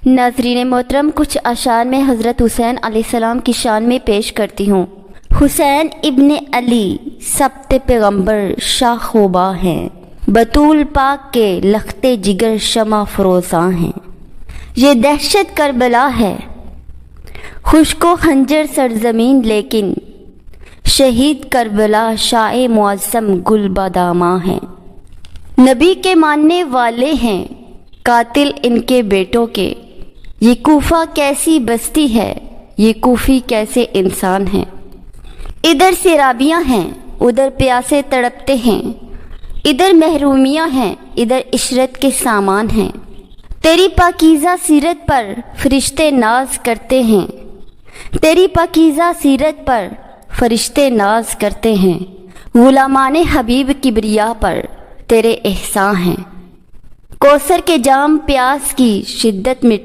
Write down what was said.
ناظرین محترم، کچھ اشعار میں حضرت حسین علیہ السلام کی شان میں پیش کرتی ہوں۔ حسین ابن علی سبت پیغمبر شاہ خوباں ہیں، بطول پاک کے لخت جگر شمع فروزاں ہیں۔ یہ دہشت کربلا ہے، خشک و خنجر سرزمین، لیکن شہید کربلا شاہ معظم گل باداماں ہیں۔ نبی کے ماننے والے ہیں، قاتل ان کے بیٹوں کے۔ یہ کوفہ کیسی بستی ہے، یہ کوفی کیسے انسان ہیں۔ ادھر سیرابیاں ہیں، ادھر پیاسے تڑپتے ہیں، ادھر محرومیاں ہیں، ادھر عشرت کے سامان ہیں۔ تیری پاکیزہ سیرت پر فرشتے ناز کرتے ہیں، تیری پاکیزہ سیرت پر فرشتے ناز کرتے ہیں۔ غلامان حبیب کبریا پر تیرے احسان ہیں۔ کوثر کے جام پیاس کی شدت مٹا